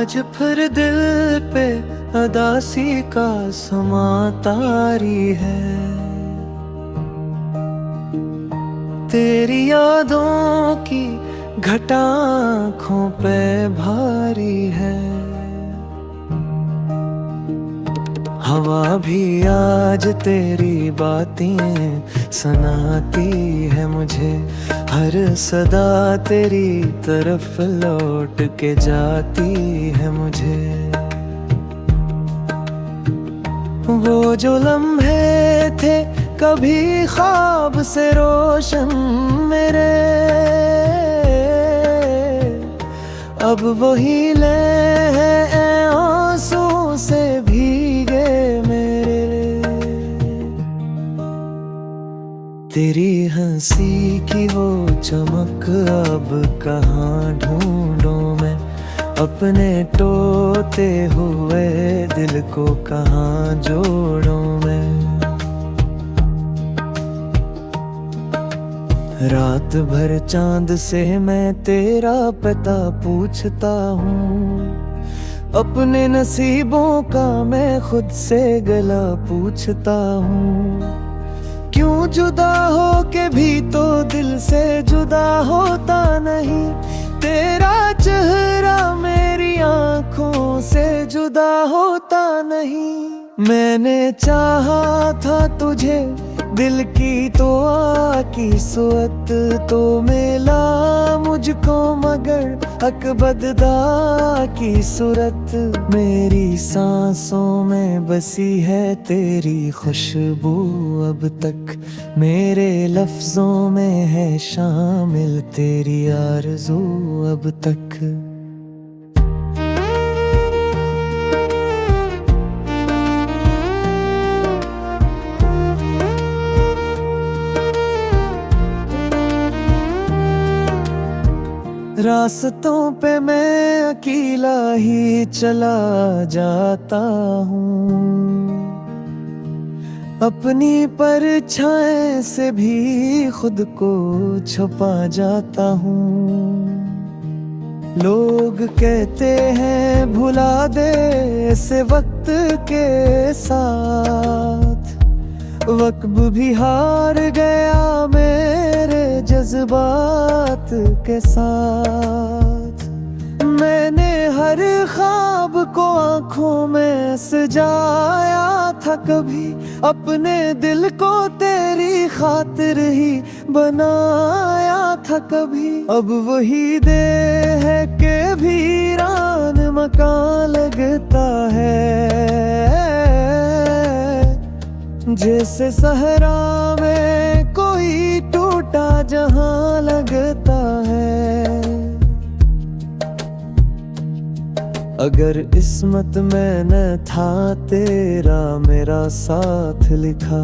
आज फिर दिल पे अदासी का समा तारी है। तेरी यादों की घटा आँखों पे भारी है। हवा भी आज तेरी बातें सुनाती है मुझे, हर सदा तेरी तरफ लौट के जाती है मुझे। वो जो लम्हे थे कभी ख्वाब से रोशन मेरे, अब वही हैं आंसू से भीगे मेरे। तेरी हंसी की वो चमक अब कहाँ ढूंढूं मैं, अपने टोते हुए दिल को कहाँ जोड़ूं मैं। रात भर चांद से मैं तेरा पता पूछता हूँ, अपने नसीबों का मैं खुद से गला पूछता हूँ। क्यों जुदा हो के भी तो दिल से जुदा होता नहीं, तेरा चेहरा मेरी आंखों से जुदा होता नहीं। मैंने चाहा था तुझे दिल की तो आकी सूरत तो मिला मुझको, मगर अकबदा की सूरत। मेरी सांसों में बसी है तेरी खुशबू अब तक, मेरे लफ्जों में है शामिल तेरी आरज़ू अब तक। रास्तों पे मैं अकेला ही चला जाता हूँ, अपनी परछाई से भी खुद को छुपा जाता हूँ। लोग कहते हैं भुला दे इसे वक्त के साथ, वक्त भी हार गया मेरे जज्बात के साथ। मैंने हर ख्वाब को आंखों में सजाया था कभी, अपने दिल को तेरी खातिर ही बनाया था कभी। अब वही दे है के वीरान मकान लगता है, जैसे सहरा में कोई टूटा जहां लगता है। अगर किस्मत में न था तेरा मेरा साथ लिखा,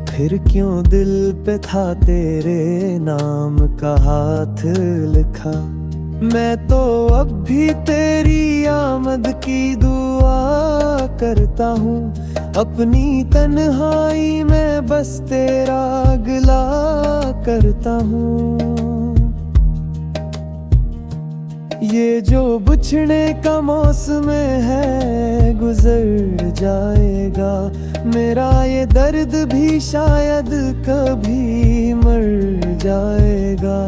फिर क्यों दिल पे था तेरे नाम का हाथ लिखा। मैं तो अब भी तेरी आमद की दुआ करता हूँ, अपनी तन्हाई में बस तेरा गिला करता हूँ। ये जो बिछड़ने का मौसम है गुजर जाएगा, मेरा ये दर्द भी शायद कभी मर जाएगा।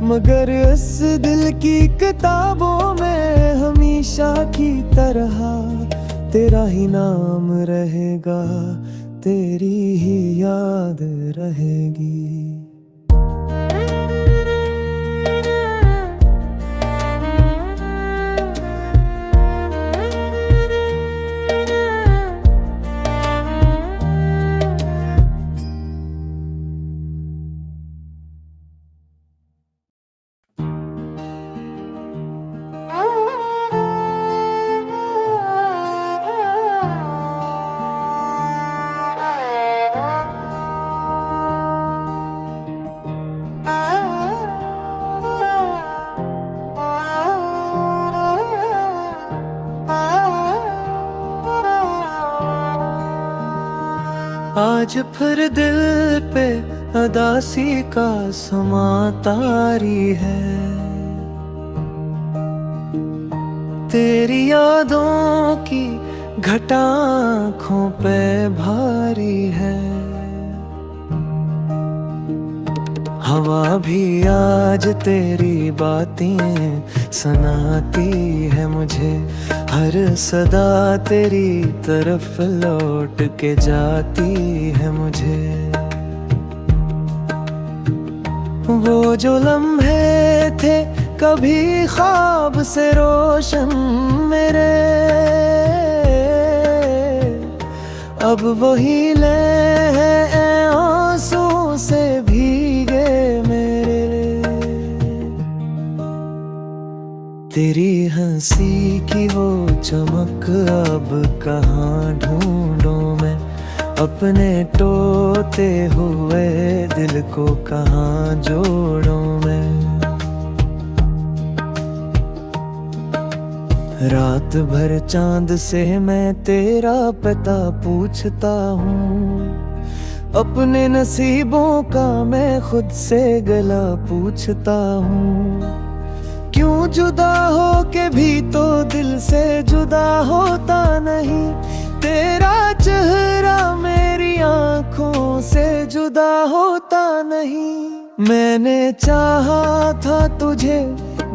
मगर इस दिल की किताबों में हमेशा की तरह तेरा ही नाम रहेगा, तेरी ही याद रहेगी। आज फिर दिल पे अदासी का समा तारी है। तेरी यादों की घटा आँखों पे भारी है। हवा भी आज तेरी बातें सुनाती है मुझे, हर सदा तेरी तरफ लौट के जाती है मुझे। वो जो लम्हे थे कभी ख्वाब से रोशन मेरे, अब वही लम्हे आंसू से भीगे मेरे। तेरी हंसी की वो चमक अब कहाँ ढूंढूं मैं, अपने टोते हुए दिल को कहाँ जोड़ूं मैं। रात भर चांद से मैं तेरा पता पूछता हूँ, अपने नसीबों का मैं खुद से गला पूछता हूँ। क्यों जुदा हो के भी तो दिल से जुदा होता नहीं, तेरा चेहरा मेरी आंखों से जुदा होता नहीं। मैंने चाहा था तुझे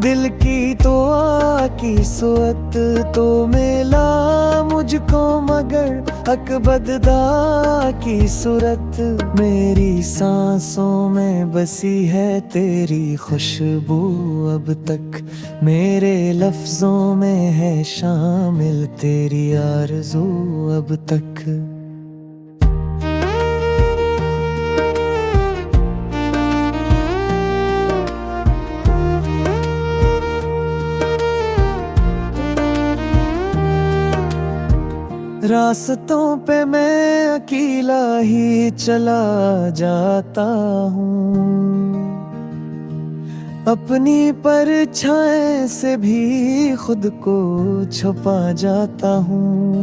दिल की तो आकी सूरत तो मिला मुझको, मगर अकबदा की सूरत। मेरी सांसों में बसी है तेरी खुशबू अब तक, मेरे लफ्जों में है शामिल तेरी आरज़ू अब तक। रास्तों पे मैं अकेला ही चला जाता हूँ, अपनी परछाई से भी खुद को छुपा जाता हूँ।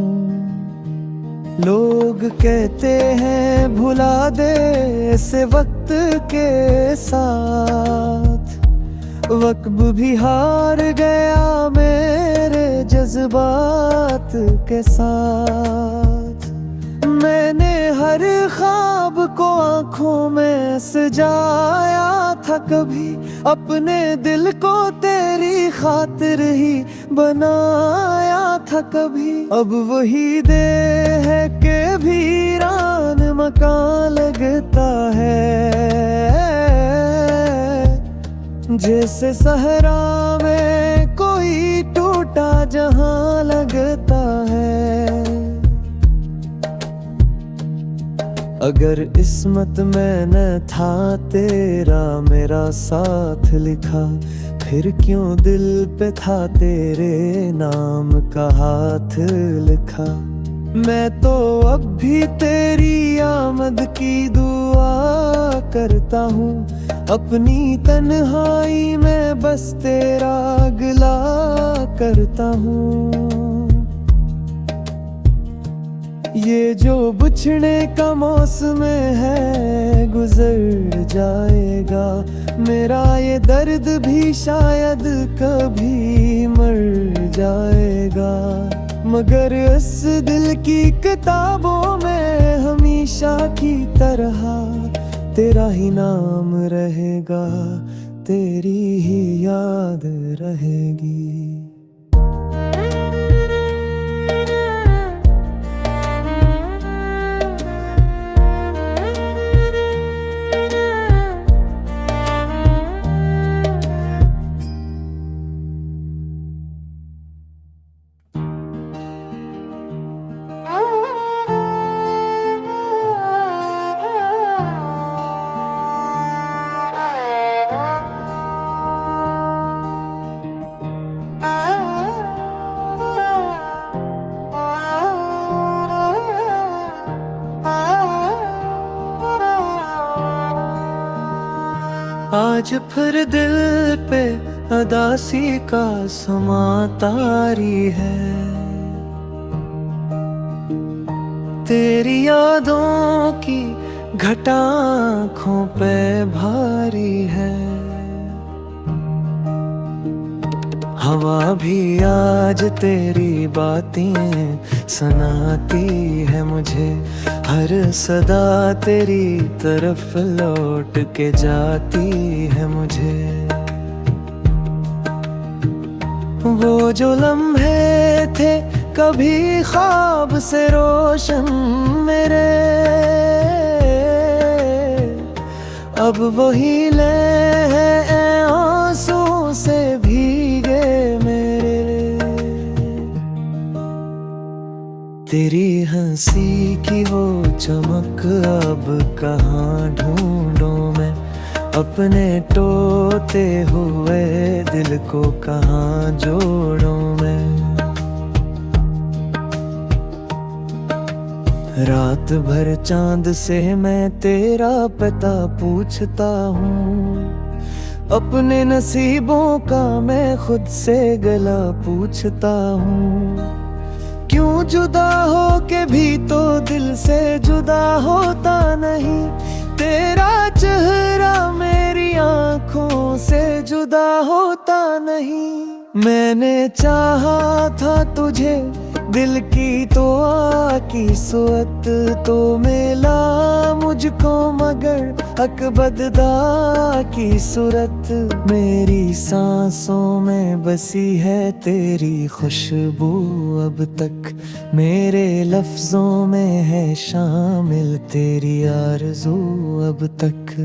लोग कहते हैं भुला दे इसे वक्त के साथ, वक्त भी हार गया मेरे जज्बात के साथ। मैंने हर ख्वाब को आंखों में सजाया था कभी, अपने दिल को तेरी खातिर ही बनाया था कभी। अब वही दे है के वीरान मकान लगता है, जैसे सहरा में कोई टूटा जहां लगता है। अगर किस्मत में न था तेरा मेरा साथ लिखा, फिर क्यों दिल पे था तेरे नाम का हाथ लिखा। मैं तो अब भी तेरी आमद की दुआ करता हूँ, अपनी तन्हाई में बस तेरा गिला करता हूँ। ये जो बिछड़ने का मौसम है गुजर जाएगा, मेरा ये दर्द भी शायद कभी मर जाएगा। मगर इस दिल की किताबों में हमेशा की तरह तेरा ही नाम रहेगा, तेरी ही याद रहेगी। आज फिर दिल पे अदासी का समा तारी है, तेरी यादों की घटा आँखों पे भारी है। हवा भी आज तेरी बातें सुनाती है मुझे, हर सदा तेरी तरफ लौट के जाती है मुझे। वो जो लम्हे थे कभी ख्वाब से रोशन मेरे, अब वही लम्हे आंसू से भीगे मेरे। तेरी हंसी की वो चमक अब कहाँ ढूंढूं मैं, अपने टोते हुए दिल को कहाँ जोड़ूं मैं। रात भर चांद से मैं तेरा पता पूछता हूँ, अपने नसीबों का मैं खुद से गला पूछता हूँ। क्यों जुदा हो के भी तो दिल से जुदा होता नहीं, तेरा चेहरा मेरी आंखों से जुदा होता नहीं। मैंने चाहा था तुझे दिल की तो आकी सूरत, तो मिला मुझको मगर अकबदा की सूरत। मेरी सांसों में बसी है तेरी खुशबू अब तक, मेरे लफ्जों में है शामिल तेरी आरज़ू अब तक।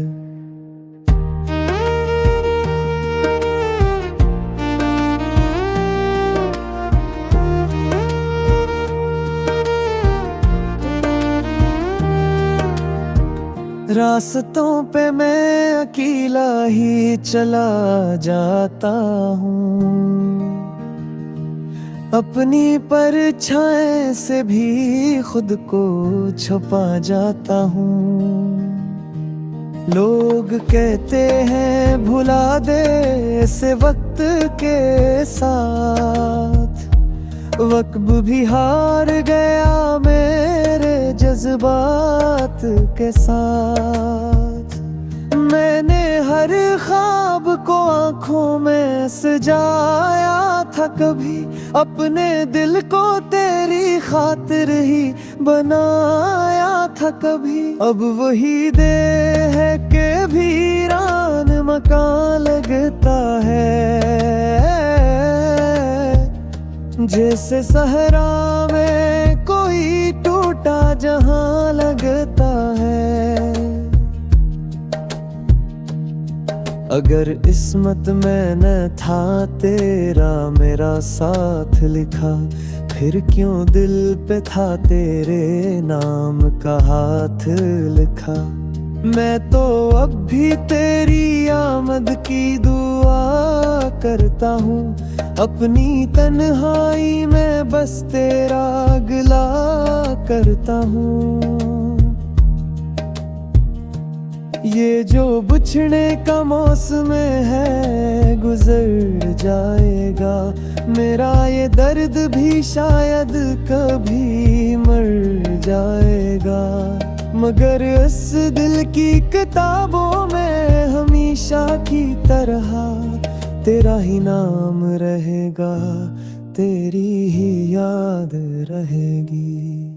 रास्तों पे मैं अकेला ही चला जाता हूँ, अपनी परछाई से भी खुद को छुपा जाता हूँ। लोग कहते हैं भुला दे इसे वक्त के साथ, वक्त भी हार गया मेरे जज्बात के साथ। मैंने हर ख्वाब को आंखों में सजाया था कभी, अपने दिल को तेरी खातिर ही बनाया था कभी। अब वही दे है के वीरान मकान लगता है, जैसे सहरा में कोई टूटा जहां लगता है। अगर किस्मत में न था तेरा मेरा साथ लिखा, फिर क्यों दिल पे था तेरे नाम का हाथ लिखा। मैं तो अब भी तेरी आमद की दुआ करता हूँ, अपनी तन्हाई में बस तेरा गिला करता हूँ। ये जो बिछड़ने का मौसम है गुजर जाएगा, मेरा ये दर्द भी शायद कभी मर जाएगा। मगर इस दिल की किताबों में हमेशा की तरह तेरा ही नाम रहेगा, तेरी ही याद रहेगी।